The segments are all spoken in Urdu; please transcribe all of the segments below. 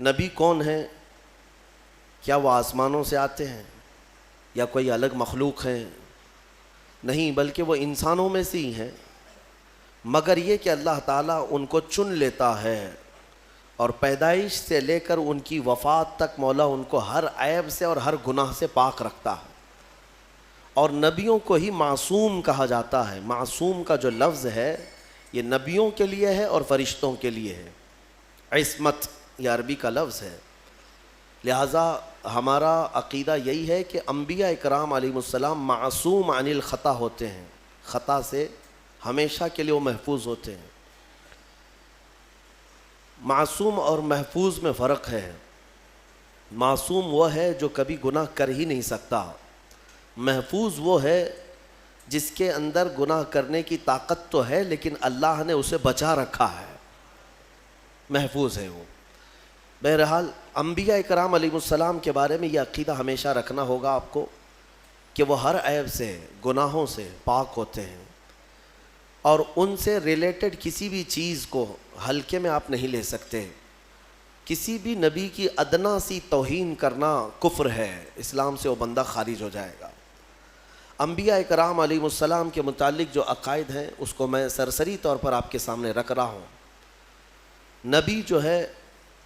نبی کون ہیں؟ کیا وہ آسمانوں سے آتے ہیں یا کوئی الگ مخلوق ہیں؟ نہیں، بلکہ وہ انسانوں میں سے ہی ہیں، مگر یہ کہ اللہ تعالیٰ ان کو چن لیتا ہے اور پیدائش سے لے کر ان کی وفات تک مولا ان کو ہر عیب سے اور ہر گناہ سے پاک رکھتا ہے۔ اور نبیوں کو ہی معصوم کہا جاتا ہے۔ معصوم کا جو لفظ ہے یہ نبیوں کے لیے ہے اور فرشتوں کے لیے ہے۔ عصمت یہ عربی کا لفظ ہے، لہٰذا ہمارا عقیدہ یہی ہے کہ انبیاء اکرام علیہ السلام معصوم عن الخطا ہوتے ہیں، خطا سے ہمیشہ کے لیے وہ محفوظ ہوتے ہیں۔ معصوم اور محفوظ میں فرق ہے۔ معصوم وہ ہے جو کبھی گناہ کر ہی نہیں سکتا، محفوظ وہ ہے جس کے اندر گناہ کرنے کی طاقت تو ہے لیکن اللہ نے اسے بچا رکھا ہے، محفوظ ہے وہ۔ بہرحال انبیاء اکرام علیہ السلام کے بارے میں یہ عقیدہ ہمیشہ رکھنا ہوگا آپ کو کہ وہ ہر عیب سے، گناہوں سے پاک ہوتے ہیں، اور ان سے ریلیٹڈ کسی بھی چیز کو ہلکے میں آپ نہیں لے سکتے۔ کسی بھی نبی کی ادنا سی توہین کرنا کفر ہے، اسلام سے وہ بندہ خارج ہو جائے گا۔ انبیاء اکرام علیہ السلام کے متعلق جو عقائد ہیں اس کو میں سرسری طور پر آپ کے سامنے رکھ رہا ہوں۔ نبی جو ہے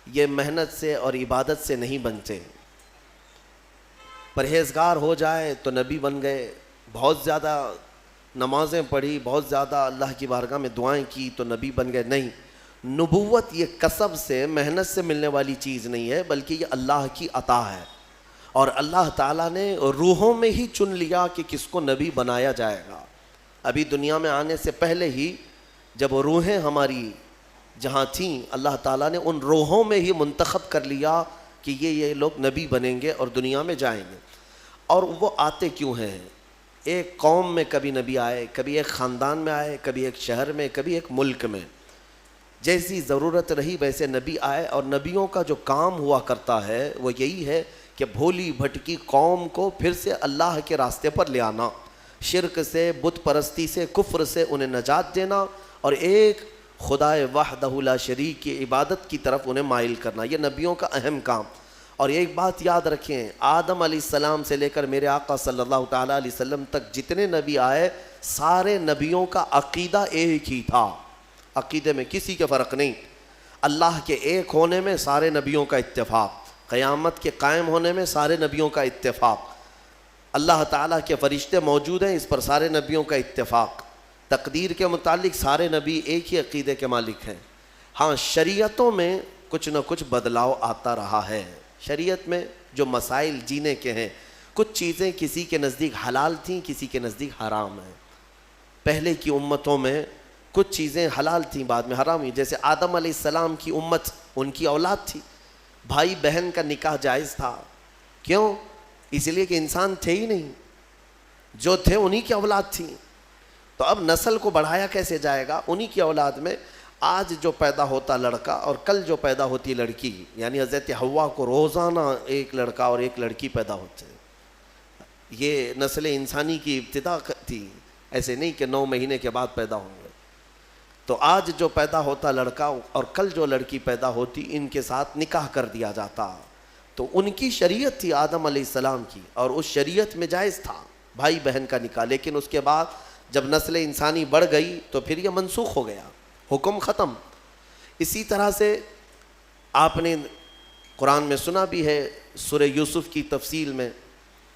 یہ محنت سے اور عبادت سے نہیں بنتے۔ پرہیزگار ہو جائے تو نبی بن گئے، بہت زیادہ نمازیں پڑھی، بہت زیادہ اللہ کی بارگاہ میں دعائیں کی تو نبی بن گئے، نہیں۔ نبوت یہ کسب سے، محنت سے ملنے والی چیز نہیں ہے، بلکہ یہ اللہ کی عطا ہے، اور اللہ تعالیٰ نے روحوں میں ہی چن لیا کہ کس کو نبی بنایا جائے گا۔ ابھی دنیا میں آنے سے پہلے ہی جب وہ روحیں ہماری جہاں تھیں، اللہ تعالیٰ نے ان روحوں میں ہی منتخب کر لیا کہ یہ لوگ نبی بنیں گے اور دنیا میں جائیں گے۔ اور وہ آتے کیوں ہیں؟ ایک قوم میں کبھی نبی آئے، کبھی ایک خاندان میں آئے، کبھی ایک شہر میں، کبھی ایک ملک میں، جیسی ضرورت رہی ویسے نبی آئے۔ اور نبیوں کا جو کام ہوا کرتا ہے وہ یہی ہے کہ بھولی بھٹکی قوم کو پھر سے اللہ کے راستے پر لے آنا، شرک سے، بت پرستی سے، کفر سے انہیں نجات دینا، اور ایک خدائے وحدہ لا شریک کی عبادت کی طرف انہیں مائل کرنا، یہ نبیوں کا اہم کام۔ اور ایک بات یاد رکھیں، آدم علیہ السلام سے لے کر میرے آقا صلی اللہ تعالیٰ علیہ وسلم تک جتنے نبی آئے، سارے نبیوں کا عقیدہ ایک ہی تھا، عقیدے میں کسی کے فرق نہیں۔ اللہ کے ایک ہونے میں سارے نبیوں کا اتفاق، قیامت کے قائم ہونے میں سارے نبیوں کا اتفاق، اللہ تعالیٰ کے فرشتے موجود ہیں اس پر سارے نبیوں کا اتفاق، تقدیر کے متعلق سارے نبی ایک ہی عقیدے کے مالک ہیں۔ ہاں، شریعتوں میں کچھ نہ کچھ بدلاؤ آتا رہا ہے۔ شریعت میں جو مسائل جینے کے ہیں، کچھ چیزیں کسی کے نزدیک حلال تھیں، کسی کے نزدیک حرام ہیں۔ پہلے کی امتوں میں کچھ چیزیں حلال تھیں، بعد میں حرام ہوئی۔ جیسے آدم علیہ السلام کی امت، ان کی اولاد تھی، بھائی بہن کا نکاح جائز تھا۔ کیوں؟ اس لیے کہ انسان تھے ہی نہیں، جو تھے انہی کی اولاد تھی۔ تو اب نسل کو بڑھایا کیسے جائے گا؟ انہی کی اولاد میں آج جو پیدا ہوتا لڑکا اور کل جو پیدا ہوتی لڑکی، یعنی حضرت حوا کو روزانہ ایک لڑکا اور ایک لڑکی پیدا ہوتے ہیں۔ یہ نسل انسانی کی ابتدا تھی، ایسے نہیں کہ 9 مہینے کے بعد پیدا ہوں گے۔ تو آج جو پیدا ہوتا لڑکا اور کل جو لڑکی پیدا ہوتی، ان کے ساتھ نکاح کر دیا جاتا۔ تو ان کی شریعت تھی آدم علیہ السلام کی، اور اس شریعت میں جائز تھا بھائی بہن کا نکاح، لیکن اس کے بعد جب نسل انسانی بڑھ گئی تو پھر یہ منسوخ ہو گیا، حکم ختم۔ اسی طرح سے آپ نے قرآن میں سنا بھی ہے سورہ یوسف کی تفصیل میں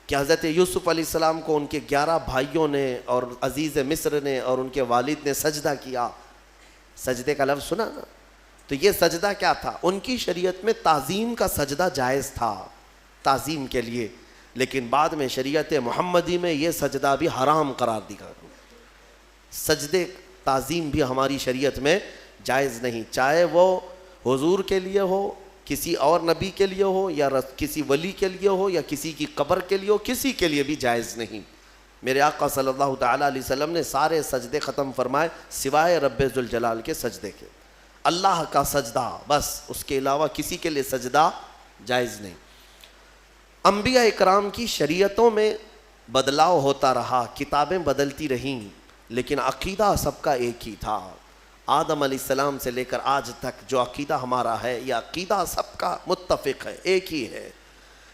کہ حضرت یوسف علیہ السلام کو ان کے 11 بھائیوں نے اور عزیز مصر نے اور ان کے والد نے سجدہ کیا۔ سجدے کا لفظ سنا نا؟ تو یہ سجدہ کیا تھا؟ ان کی شریعت میں تعظیم کا سجدہ جائز تھا، تعظیم کے لیے، لیکن بعد میں شریعت محمدی میں یہ سجدہ بھی حرام قرار دیا۔ سجدے تعظیم بھی ہماری شریعت میں جائز نہیں، چاہے وہ حضور کے لیے ہو، کسی اور نبی کے لیے ہو، یا کسی ولی کے لیے ہو، یا کسی کی قبر کے لیے ہو، کسی کے لیے بھی جائز نہیں۔ میرے آقا صلی اللہ تعالیٰ علیہ وسلم نے سارے سجدے ختم فرمائے سوائے رب ذوالجلال کے سجدے کے، اللہ کا سجدہ بس، اس کے علاوہ کسی کے لیے سجدہ جائز نہیں۔ انبیاء اکرام کی شریعتوں میں بدلاؤ ہوتا رہا، کتابیں بدلتی رہیں، لیکن عقیدہ سب کا ایک ہی تھا۔ آدم علیہ السلام سے لے کر آج تک جو عقیدہ ہمارا ہے، یہ عقیدہ سب کا متفق ہے، ایک ہی ہے۔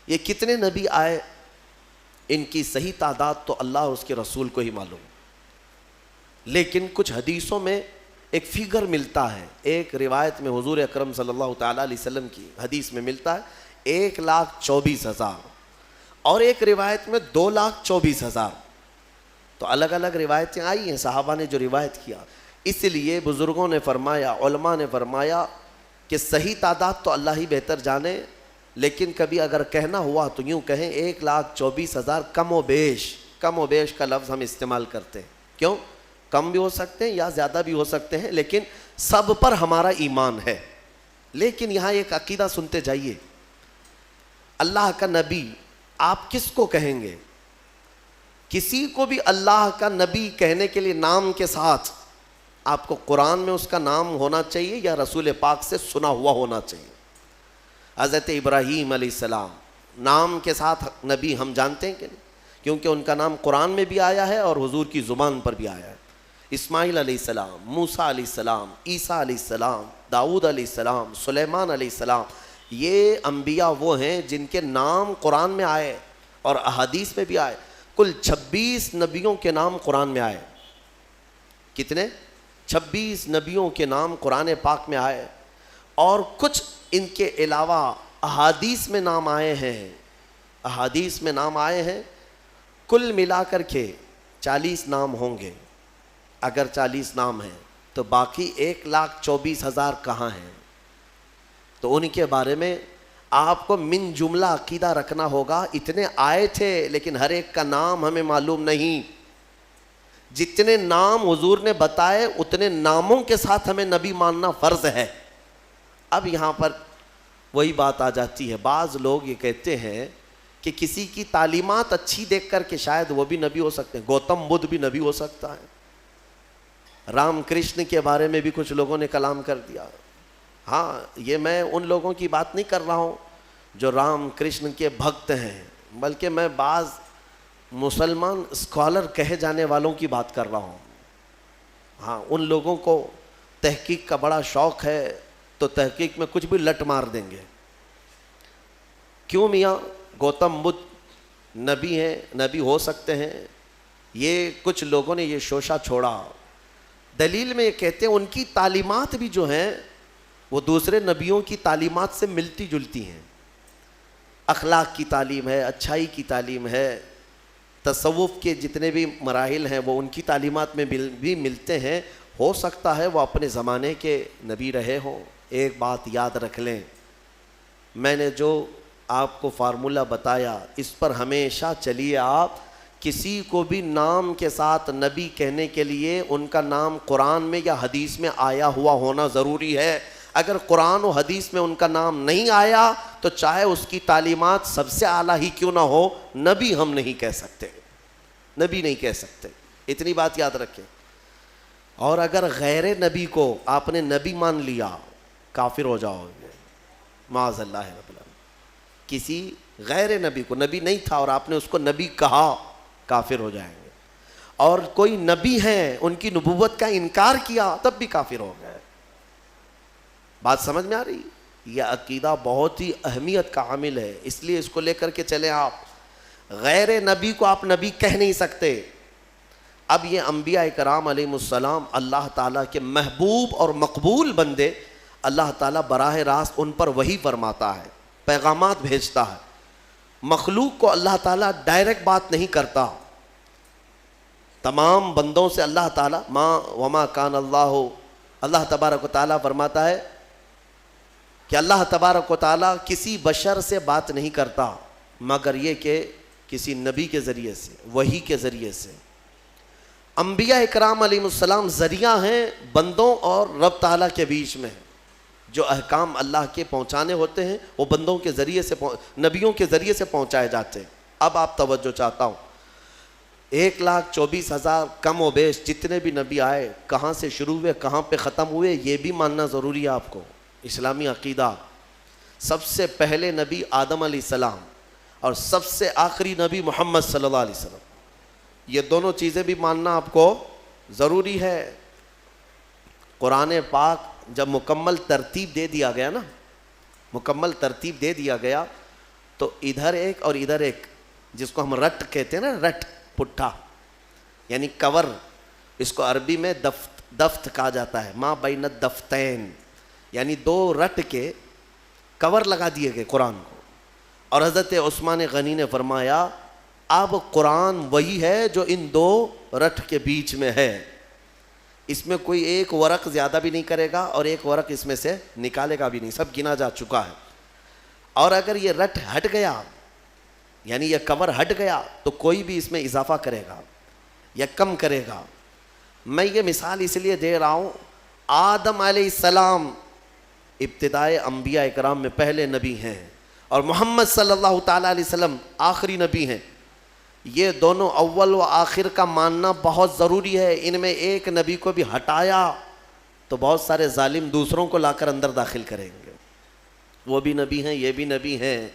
یہ کتنے نبی آئے، ان کی صحیح تعداد تو اللہ اور اس کے رسول کو ہی معلوم، لیکن کچھ حدیثوں میں ایک فگر ملتا ہے۔ ایک روایت میں حضور اکرم صلی اللہ تعالیٰ علیہ وسلم کی حدیث میں ملتا ہے 1,24,000، اور ایک روایت میں 2,24,000۔ تو الگ الگ روایتیں آئی ہیں صحابہ نے جو روایت کیا، اس لیے بزرگوں نے فرمایا، علماء نے فرمایا کہ صحیح تعداد تو اللہ ہی بہتر جانے، لیکن کبھی اگر کہنا ہوا تو یوں کہیں 1,24,000 کم و بیش کا لفظ ہم استعمال کرتے ہیں۔ کیوں؟ کم بھی ہو سکتے ہیں یا زیادہ بھی ہو سکتے ہیں، لیکن سب پر ہمارا ایمان ہے۔ لیکن یہاں ایک عقیدہ سنتے جائیے، اللہ کا نبی آپ کس کو کہیں گے؟ کسی کو بھی اللہ کا نبی کہنے کے لیے نام کے ساتھ آپ کو قرآن میں اس کا نام ہونا چاہیے یا رسول پاک سے سنا ہوا ہونا چاہیے۔ حضرت ابراہیم علیہ السلام نام کے ساتھ نبی ہم جانتے ہیں کہ نہیں، کیونکہ ان کا نام قرآن میں بھی آیا ہے اور حضور کی زبان پر بھی آیا ہے۔ اسماعیل علیہ السلام، موسیٰ علیہ السلام، عیسیٰ علیہ السلام، داؤد علیہ السلام، سلیمان علیہ السلام، یہ انبیاء وہ ہیں جن کے نام قرآن میں آئے اور احادیث میں بھی آئے۔ کل 26 نبیوں کے نام قرآن میں آئے۔ کتنے؟ 26 نبیوں کے نام قرآن پاک میں آئے، اور کچھ ان کے علاوہ احادیث میں نام آئے ہیں۔ کل ملا کر کے 40 نام ہوں گے۔ اگر 40 نام ہیں تو باقی 1,24,000 کہاں ہیں؟ تو ان کے بارے میں آپ کو من جملہ عقیدہ رکھنا ہوگا۔ اتنے آئے تھے لیکن ہر ایک کا نام ہمیں معلوم نہیں۔ جتنے نام حضور نے بتائے اتنے ناموں کے ساتھ ہمیں نبی ماننا فرض ہے۔ اب یہاں پر وہی بات آ جاتی ہے، بعض لوگ یہ کہتے ہیں کہ کسی کی تعلیمات اچھی دیکھ کر کے شاید وہ بھی نبی ہو سکتے ہیں، گوتم بدھ بھی نبی ہو سکتا ہے۔ رام کرشن کے بارے میں بھی کچھ لوگوں نے کلام کر دیا۔ ہاں، یہ میں ان لوگوں کی بات نہیں کر رہا ہوں جو رام کرشن کے بھکت ہیں، بلکہ میں بعض مسلمان اسکالر کہے جانے والوں کی بات کر رہا ہوں۔ ہاں، ان لوگوں کو تحقیق کا بڑا شوق ہے تو تحقیق میں کچھ بھی لٹ مار دیں گے۔ کیوں میاں گوتم بدھ نبی ہیں، نبی ہو سکتے ہیں؟ یہ کچھ لوگوں نے یہ شوشہ چھوڑا۔ دلیل میں یہ کہتے ہیں ان کی تعلیمات بھی جو ہیں وہ دوسرے نبیوں کی تعلیمات سے ملتی جلتی ہیں۔ اخلاق کی تعلیم ہے، اچھائی کی تعلیم ہے، تصوف کے جتنے بھی مراحل ہیں وہ ان کی تعلیمات میں بھی ملتے ہیں۔ ہو سکتا ہے وہ اپنے زمانے کے نبی رہے ہوں۔ ایک بات یاد رکھ لیں، میں نے جو آپ کو فارمولہ بتایا اس پر ہمیشہ چلیے۔ آپ کسی کو بھی نام کے ساتھ نبی کہنے کے لیے ان کا نام قرآن میں یا حدیث میں آیا ہوا ہونا ضروری ہے۔ اگر قرآن و حدیث میں ان کا نام نہیں آیا تو چاہے اس کی تعلیمات سب سے اعلیٰ ہی کیوں نہ ہو، نبی ہم نہیں کہہ سکتے، نبی نہیں کہہ سکتے۔ اتنی بات یاد رکھیں۔ اور اگر غیر نبی کو آپ نے نبی مان لیا، کافر ہو جاؤ گے، معاذ اللہ رب العالمین۔ کسی غیر نبی کو، نبی نہیں تھا اور آپ نے اس کو نبی کہا، کافر ہو جائیں گے۔ اور کوئی نبی ہیں ان کی نبوت کا انکار کیا تب بھی کافر ہو گئے۔ بات سمجھ میں آ رہی؟ یہ عقیدہ بہت ہی اہمیت کا عامل ہے، اس لیے اس کو لے کر کے چلیں۔ آپ غیر نبی کو آپ نبی کہہ نہیں سکتے۔ اب یہ انبیاء کرام علیہ السلام اللہ تعالیٰ کے محبوب اور مقبول بندے، اللہ تعالیٰ براہ راست ان پر وحی فرماتا ہے، پیغامات بھیجتا ہے۔ مخلوق کو اللہ تعالیٰ ڈائریکٹ بات نہیں کرتا۔ تمام بندوں سے اللہ تعالیٰ وما کان اللہ تبارک و تعالیٰ فرماتا ہے کہ اللہ تبارک و تعالیٰ کسی بشر سے بات نہیں کرتا مگر یہ کہ کسی نبی کے ذریعے سے، وحی کے ذریعے سے۔ انبیاء اکرام علیہ السلام ذریعہ ہیں بندوں اور رب تعالیٰ کے بیچ میں۔ جو احکام اللہ کے پہنچانے ہوتے ہیں وہ بندوں کے ذریعے سے، نبیوں کے ذریعے سے پہنچائے جاتے ہیں۔ اب آپ توجہ چاہتا ہوں، 1,24,000 کم و بیش جتنے بھی نبی آئے کہاں سے شروع ہوئے کہاں پہ ختم ہوئے یہ بھی ماننا ضروری ہے آپ کو۔ اسلامی عقیدہ، سب سے پہلے نبی آدم علیہ السلام اور سب سے آخری نبی محمد صلی اللہ علیہ وسلم، یہ دونوں چیزیں بھی ماننا آپ کو ضروری ہے۔ قرآن پاک جب مکمل ترتیب دے دیا گیا نا، مکمل ترتیب دے دیا گیا تو ادھر ایک اور ادھر ایک، جس کو ہم رٹ کہتے ہیں نا، رٹ پٹھا یعنی کور، اس کو عربی میں دفت کہا جاتا ہے، ما بین الدفتین، یعنی دو رٹ کے کور لگا دیے گئے قرآن کو. اور حضرت عثمان غنی نے فرمایا اب قرآن وہی ہے جو ان دو رٹ کے بیچ میں ہے، اس میں کوئی ایک ورق زیادہ بھی نہیں کرے گا اور ایک ورق اس میں سے نکالے گا بھی نہیں، سب گنا جا چکا ہے. اور اگر یہ رٹ ہٹ گیا یعنی یہ کور ہٹ گیا تو کوئی بھی اس میں اضافہ کرے گا یا کم کرے گا. میں یہ مثال اس لیے دے رہا ہوں، آدم علیہ السلام ابتدائے انبیاء اکرام میں پہلے نبی ہیں اور محمد صلی اللہ تعالیٰ علیہ وسلم آخری نبی ہیں. یہ دونوں اول و آخر کا ماننا بہت ضروری ہے. ان میں ایک نبی کو بھی ہٹایا تو بہت سارے ظالم دوسروں کو لا کر اندر داخل کریں گے، وہ بھی نبی ہیں یہ بھی نبی ہیں.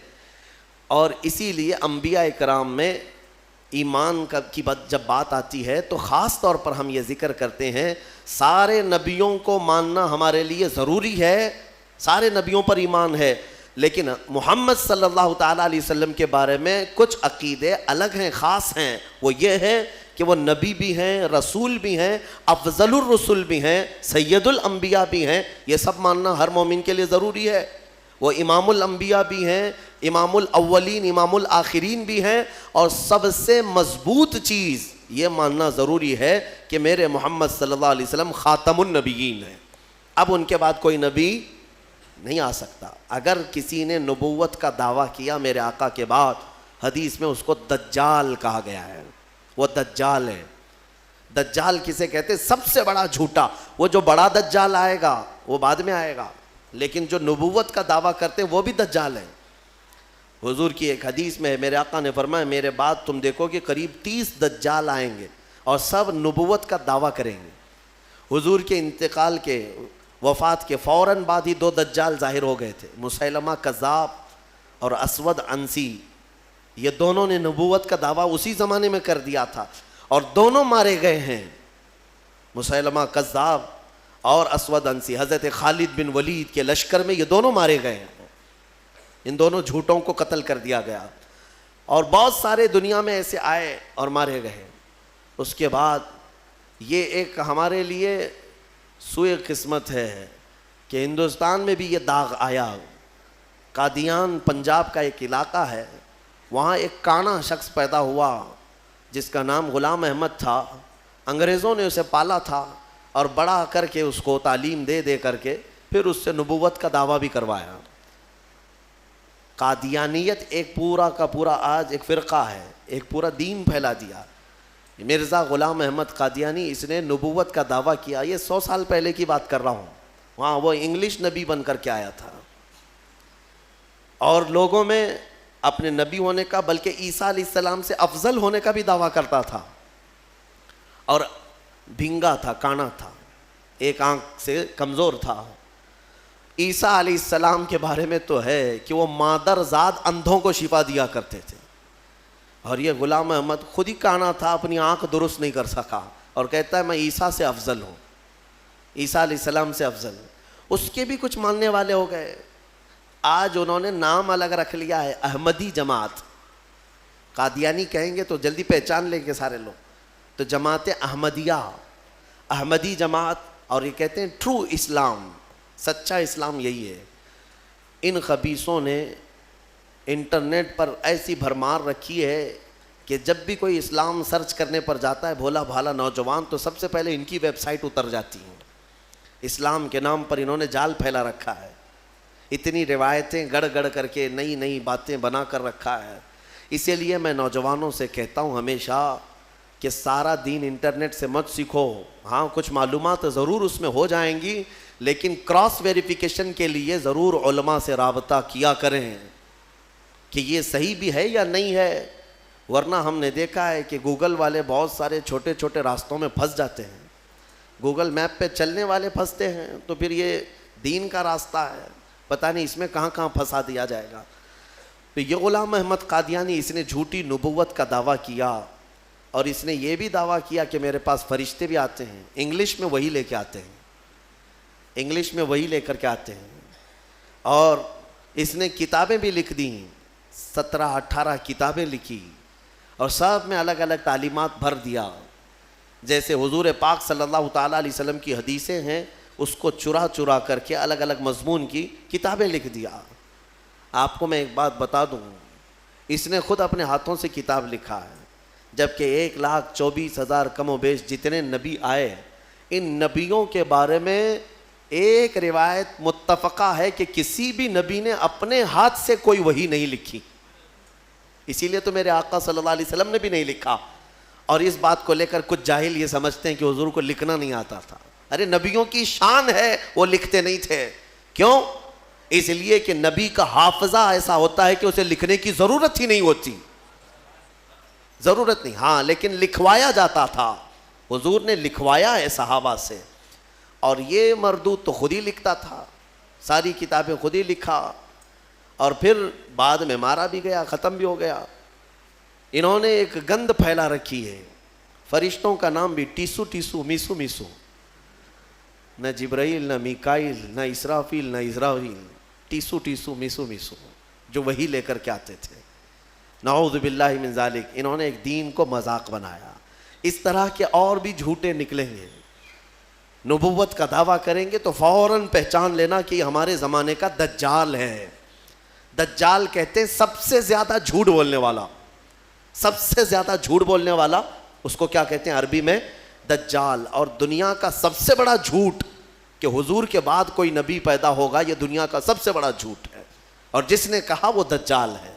اور اسی لیے انبیاء اکرام میں ایمان کی جب بات آتی ہے تو خاص طور پر ہم یہ ذکر کرتے ہیں سارے نبیوں کو ماننا ہمارے لیے ضروری ہے، سارے نبیوں پر ایمان ہے، لیکن محمد صلی اللہ تعالیٰ علیہ وسلم کے بارے میں کچھ عقیدے الگ ہیں، خاص ہیں. وہ یہ ہے کہ وہ نبی بھی ہیں، رسول بھی ہیں، افضل الرسل بھی ہیں، سید الانبیاء بھی ہیں. یہ سب ماننا ہر مومن کے لیے ضروری ہے. وہ امام الانبیاء بھی ہیں، امام الاولین امام الآخرین بھی ہیں، اور سب سے مضبوط چیز یہ ماننا ضروری ہے کہ میرے محمد صلی اللہ علیہ وسلم خاتم النبیین ہیں. اب ان کے بعد کوئی نبی نہیں آ سکتا. اگر کسی نے نبوت کا دعویٰ کیا میرے آقا کے بعد، حدیث میں اس کو دجال کہا گیا ہے. وہ دجال ہے. دجال کسے کہتے؟ سب سے بڑا جھوٹا. وہ جو بڑا دجال آئے گا وہ بعد میں آئے گا، لیکن جو نبوت کا دعویٰ کرتے وہ بھی دجال ہیں. حضور کی ایک حدیث میں میرے آقا نے فرمایا میرے بعد تم دیکھو کہ قریب 30 دجال آئیں گے اور سب نبوت کا دعویٰ کریں گے. حضور کے انتقال کے وفات کے فوراً بعد ہی 2 دجال ظاہر ہو گئے تھے، مسیلمہ کذاب اور اسود عنسی. یہ دونوں نے نبوت کا دعویٰ اسی زمانے میں کر دیا تھا اور دونوں مارے گئے ہیں، مسیلمہ کذاب اور اسود عنسی. حضرت خالد بن ولید کے لشکر میں یہ دونوں مارے گئے ہیں. ان دونوں جھوٹوں کو قتل کر دیا گیا اور بہت سارے دنیا میں ایسے آئے اور مارے گئے. اس کے بعد یہ ایک ہمارے لیے سوئے قسمت ہے کہ ہندوستان میں بھی یہ داغ آیا. قادیان پنجاب کا ایک علاقہ ہے، وہاں ایک کانا شخص پیدا ہوا جس کا نام غلام احمد تھا. انگریزوں نے اسے پالا تھا اور بڑا کر کے اس کو تعلیم دے دے کر کے پھر اس سے نبوت کا دعویٰ بھی کروایا. قادیانیت ایک پورا کا پورا آج ایک فرقہ ہے، ایک پورا دین پھیلا دیا. مرزا غلام احمد قادیانی، اس نے نبوت کا دعویٰ کیا. یہ 100 سال پہلے کی بات کر رہا ہوں. وہاں وہ انگلش نبی بن کر کے آیا تھا اور لوگوں میں اپنے نبی ہونے کا بلکہ عیسیٰ علیہ السلام سے افضل ہونے کا بھی دعویٰ کرتا تھا. اور بھینگا تھا، کانا تھا، ایک آنکھ سے کمزور تھا. عیسیٰ علیہ السلام کے بارے میں تو ہے کہ وہ مادر ذات اندھوں کو شفا دیا کرتے تھے، اور یہ غلام احمد خود ہی کانا تھا، اپنی آنکھ درست نہیں کر سکا اور کہتا ہے میں عیسیٰ سے افضل ہوں، عیسیٰ علیہ السلام سے افضل. اس کے بھی کچھ ماننے والے ہو گئے. آج انہوں نے نام الگ رکھ لیا ہے، احمدی جماعت. قادیانی کہیں گے تو جلدی پہچان لیں گے سارے لوگ. تو جماعت احمدیہ، احمدی جماعت، اور یہ کہتے ہیں ٹرو اسلام، سچا اسلام یہی ہے. ان خبیثوں نے انٹرنیٹ پر ایسی بھرمار رکھی ہے کہ جب بھی کوئی اسلام سرچ کرنے پر جاتا ہے بھولا بھالا نوجوان تو سب سے پہلے ان کی ویب سائٹ اتر جاتی ہیں. اسلام کے نام پر انہوں نے جال پھیلا رکھا ہے، اتنی روایتیں گڑ گڑ کر کے نئی نئی باتیں بنا کر رکھا ہے. اسی لیے میں نوجوانوں سے کہتا ہوں ہمیشہ کہ سارا دین انٹرنیٹ سے مت سیکھو. ہاں کچھ معلومات ضرور اس میں ہو جائیں گی، لیکن کراس ویریفیکیشن کے لیے ضرور علماء سے رابطہ کیا کریں کہ یہ صحیح بھی ہے یا نہیں ہے. ورنہ ہم نے دیکھا ہے کہ گوگل والے بہت سارے چھوٹے چھوٹے راستوں میں پھنس جاتے ہیں. گوگل میپ پہ چلنے والے پھنستے ہیں تو پھر یہ دین کا راستہ ہے، پتہ نہیں اس میں کہاں کہاں پھنسا دیا جائے گا. تو یہ غلام احمد قادیانی، اس نے جھوٹی نبوت کا دعویٰ کیا اور اس نے یہ بھی دعویٰ کیا کہ میرے پاس فرشتے بھی آتے ہیں، انگلش میں وہی لے کے آتے ہیں. انگلش میں وہی لے کر کے آتے ہیں، اور اس نے کتابیں بھی لکھ دی، 17-18 کتابیں لکھی، اور سب میں الگ الگ تعلیمات بھر دیا. جیسے حضور پاک صلی اللہ تعالیٰ علیہ وسلم کی حدیثیں ہیں، اس کو چرا چرا کر کے الگ الگ مضمون کی کتابیں لکھ دیا. آپ کو میں ایک بات بتا دوں، اس نے خود اپنے ہاتھوں سے کتاب لکھا ہے، جبکہ 1,24,000 کم و بیش جتنے نبی آئے، ان نبیوں کے بارے میں ایک روایت متفقہ ہے کہ کسی بھی نبی نے اپنے ہاتھ سے کوئی وحی نہیں لکھی. اسی لیے تو میرے آقا صلی اللہ علیہ وسلم نے بھی نہیں لکھا. اور اس بات کو لے کر کچھ جاہل یہ سمجھتے ہیں کہ حضور کو لکھنا نہیں آتا تھا. ارے نبیوں کی شان ہے وہ لکھتے نہیں تھے. کیوں؟ اس لیے کہ نبی کا حافظہ ایسا ہوتا ہے کہ اسے لکھنے کی ضرورت ہی نہیں ہوتی، ضرورت نہیں. ہاں لیکن لکھوایا جاتا تھا، حضور نے لکھوایا ہے صحابہ سے. اور یہ مردود تو خود ہی لکھتا تھا، ساری کتابیں خود ہی لکھا، اور پھر بعد میں مارا بھی گیا، ختم بھی ہو گیا. انہوں نے ایک گند پھیلا رکھی ہے، فرشتوں کا نام بھی ٹیسو ٹیسو میسو میسو، نہ جبرائیل نہ میکائیل نہ اسرافیل نہ اسرائیل، ٹیسو ٹیسو میسو میسو، جو وہی لے کر کے آتے تھے. نعوذ باللہ من ذالک. انہوں نے ایک دین کو مذاق بنایا. اس طرح کے اور بھی جھوٹے نکلیں گے. نبوت کا دعویٰ کریں گے تو فوراً پہچان لینا کہ یہ ہمارے زمانے کا دجال ہے. دجال کہتے ہیں سب سے زیادہ جھوٹ بولنے والا، سب سے زیادہ جھوٹ بولنے والا اس کو کیا کہتے ہیں عربی میں؟ دجال. اور دنیا کا سب سے بڑا جھوٹ کہ حضور کے بعد کوئی نبی پیدا ہوگا، یہ دنیا کا سب سے بڑا جھوٹ ہے، اور جس نے کہا وہ دجال ہے.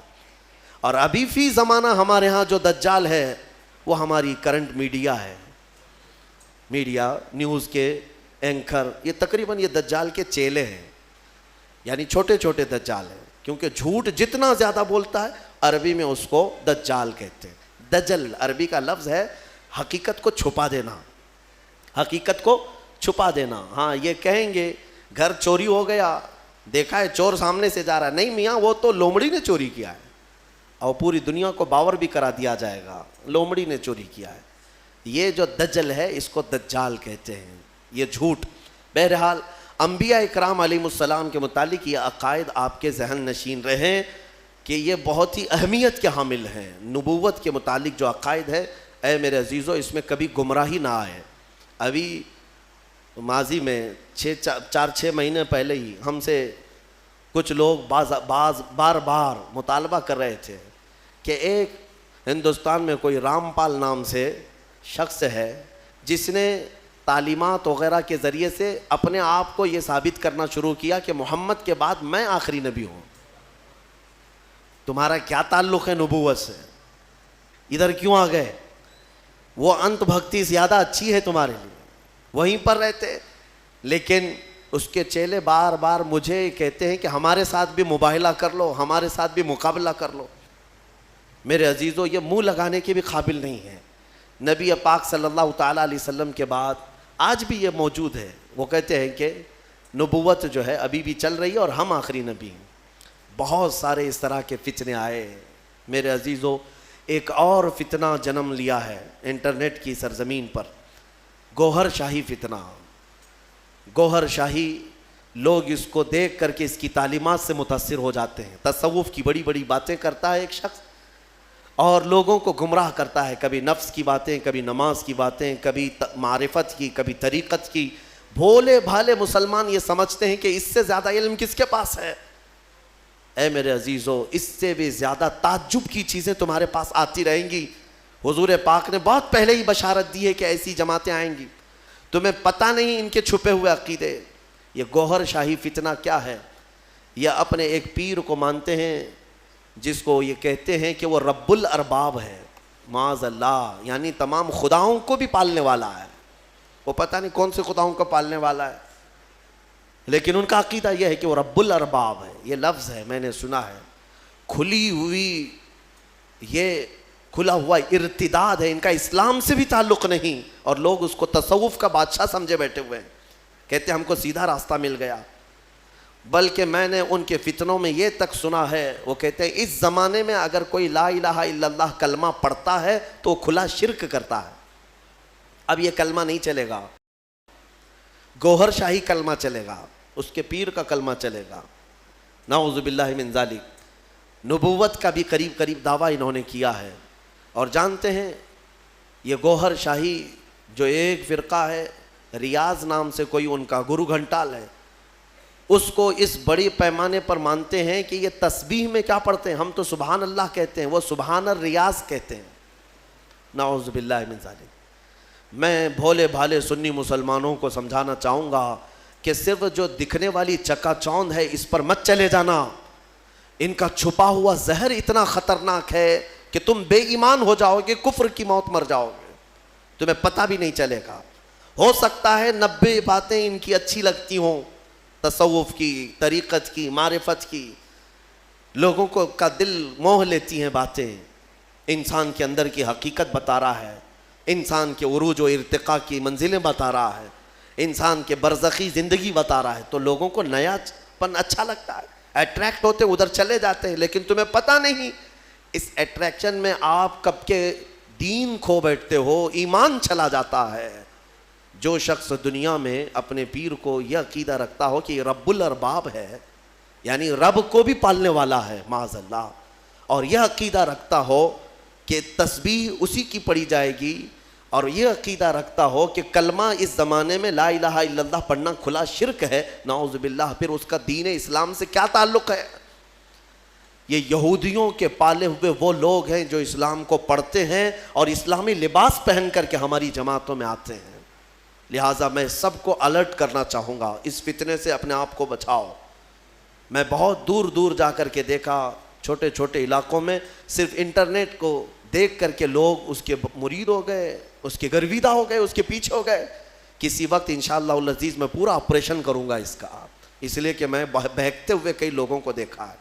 اور ابھی فی زمانہ ہمارے ہاں جو دجال ہے وہ ہماری کرنٹ میڈیا ہے. میڈیا، نیوز کے اینکر، یہ تقریباً یہ دجال کے چیلے ہیں، یعنی چھوٹے چھوٹے دجال ہیں. کیونکہ جھوٹ جتنا زیادہ بولتا ہے عربی میں اس کو دجال کہتے ہیں. دجل عربی کا لفظ ہے حقیقت کو چھپا دینا، حقیقت کو چھپا دینا. ہاں یہ کہیں گے گھر چوری ہو گیا، دیکھا ہے چور سامنے سے جا رہا ہے، نہیں میاں وہ تو لومڑی نے چوری کیا ہے، اور پوری دنیا کو باور بھی کرا دیا جائے گا لومڑی نے چوری کیا ہے. یہ جو دجل ہے اس کو دجال کہتے ہیں، یہ جھوٹ. بہرحال انبیاء اکرام علیہم السلام کے متعلق یہ عقائد آپ کے ذہن نشین رہیں کہ یہ بہت ہی اہمیت کے حامل ہیں. نبوت کے متعلق جو عقائد ہے، اے میرے عزیزو، اس میں کبھی گمراہی نہ آئے. ابھی ماضی میں 4-6 مہینے پہلے ہی ہم سے کچھ لوگ بار بار مطالبہ کر رہے تھے کہ ایک ہندوستان میں کوئی رام پال نام سے شخص ہے جس نے تعلیمات وغیرہ کے ذریعے سے اپنے آپ کو یہ ثابت کرنا شروع کیا کہ محمد کے بعد میں آخری نبی ہوں. تمہارا کیا تعلق ہے نبوت سے؟ ادھر کیوں آ گئے؟ وہ انت بھکتی زیادہ اچھی ہے تمہارے لیے، وہیں پر رہتے. لیکن اس کے چیلے بار بار مجھے کہتے ہیں کہ ہمارے ساتھ بھی مباہلہ کر لو، ہمارے ساتھ بھی مقابلہ کر لو. میرے عزیزو، یہ منہ لگانے کے بھی قابل نہیں ہے. نبی پاک صلی اللہ تعالیٰ علیہ وسلم کے بعد آج بھی یہ موجود ہے. وہ کہتے ہیں کہ نبوت جو ہے ابھی بھی چل رہی ہے اور ہم آخری نبی ہیں. بہت سارے اس طرح کے فتنے آئے. میرے عزیزو، ایک اور فتنہ جنم لیا ہے انٹرنیٹ کی سرزمین پر، گوہر شاہی فتنہ. گوہر شاہی، لوگ اس کو دیکھ کر کے اس کی تعلیمات سے متاثر ہو جاتے ہیں. تصوف کی بڑی بڑی باتیں کرتا ہے ایک شخص اور لوگوں کو گمراہ کرتا ہے، کبھی نفس کی باتیں، کبھی نماز کی باتیں، کبھی معرفت کی، کبھی طریقت کی. بھولے بھالے مسلمان یہ سمجھتے ہیں کہ اس سے زیادہ علم کس کے پاس ہے. اے میرے عزیزو، اس سے بھی زیادہ تعجب کی چیزیں تمہارے پاس آتی رہیں گی. حضور پاک نے بہت پہلے ہی بشارت دی ہے کہ ایسی جماعتیں آئیں گی. تمہیں پتہ نہیں ان کے چھپے ہوئے عقیدے. یہ گوہر شاہی فتنہ کیا ہے؟ یہ اپنے ایک پیر کو مانتے ہیں جس کو یہ کہتے ہیں کہ وہ رب الارباب ہے، معاذ اللہ، یعنی تمام خداؤں کو بھی پالنے والا ہے. وہ پتہ نہیں کون سے خداؤں کو پالنے والا ہے، لیکن ان کا عقیدہ یہ ہے کہ وہ رب الارباب ہے. یہ لفظ ہے، میں نے سنا ہے. کھلی ہوئی، یہ کھلا ہوا ارتداد ہے. ان کا اسلام سے بھی تعلق نہیں، اور لوگ اس کو تصوف کا بادشاہ سمجھے بیٹھے ہوئے ہیں. کہتے ہیں ہم کو سیدھا راستہ مل گیا. بلکہ میں نے ان کے فتنوں میں یہ تک سنا ہے، وہ کہتے ہیں اس زمانے میں اگر کوئی لا الہ الا اللہ کلمہ پڑھتا ہے تو وہ کھلا شرک کرتا ہے. اب یہ کلمہ نہیں چلے گا. گوہر شاہی کلمہ چلے گا، اس کے پیر کا کلمہ چلے گا، نعوذ باللہ من ذالک۔ نبوت کا بھی قریب قریب دعویٰ انہوں نے کیا ہے۔ اور جانتے ہیں یہ گوہر شاہی جو ایک فرقہ ہے، ریاض نام سے کوئی ان کا گرو گھنٹال ہے، اس کو اس بڑی پیمانے پر مانتے ہیں کہ یہ تسبیح میں کیا پڑھتے ہیں، ہم تو سبحان اللہ کہتے ہیں، وہ سبحان الریاض کہتے ہیں، نعوذ باللہ من ذالک۔ میں بھولے بھالے سنی مسلمانوں کو سمجھانا چاہوں گا کہ صرف جو دکھنے والی چکا چوند ہے اس پر مت چلے جانا، ان کا چھپا ہوا زہر اتنا خطرناک ہے کہ تم بے ایمان ہو جاؤ گے، کفر کی موت مر جاؤ گے، تمہیں پتہ بھی نہیں چلے گا۔ ہو سکتا ہے 90 باتیں ان کی اچھی لگتی ہوں، تصوف کی، طریقت کی، معرفت کی، لوگوں کو کا دل موہ لیتی ہیں باتیں، انسان کے اندر کی حقیقت بتا رہا ہے، انسان کے عروج و ارتقاء کی منزلیں بتا رہا ہے، انسان کے برزخی زندگی بتا رہا ہے، تو لوگوں کو نیا پن اچھا لگتا ہے، اٹریکٹ ہوتے ادھر چلے جاتے ہیں، لیکن تمہیں پتہ نہیں اس اٹریکشن میں آپ کب کے دین کھو بیٹھتے ہو، ایمان چلا جاتا ہے۔ جو شخص دنیا میں اپنے پیر کو یہ عقیدہ رکھتا ہو کہ یہ رب الارباب ہے، یعنی رب کو بھی پالنے والا ہے معاذ اللہ، اور یہ عقیدہ رکھتا ہو کہ تسبیح اسی کی پڑھی جائے گی، اور یہ عقیدہ رکھتا ہو کہ کلمہ اس زمانے میں لا الہ الا اللہ پڑھنا کھلا شرک ہے، نعوذ باللہ، پھر اس کا دین اسلام سے کیا تعلق ہے؟ یہ یہودیوں کے پالے ہوئے وہ لوگ ہیں جو اسلام کو پڑھتے ہیں اور اسلامی لباس پہن کر کے ہماری جماعتوں میں آتے ہیں۔ لہٰذا میں سب کو الرٹ کرنا چاہوں گا، اس فتنے سے اپنے آپ کو بچاؤ۔ میں بہت دور دور جا کر کے دیکھا، چھوٹے چھوٹے علاقوں میں صرف انٹرنیٹ کو دیکھ کر کے لوگ اس کے مرید ہو گئے، اس کے گرویدہ ہو گئے، اس کے پیچھے ہو گئے۔ کسی وقت انشاءاللہ العزیز میں پورا آپریشن کروں گا اس کا، اس لیے کہ میں بہکتے ہوئے کئی لوگوں کو دیکھا ہے۔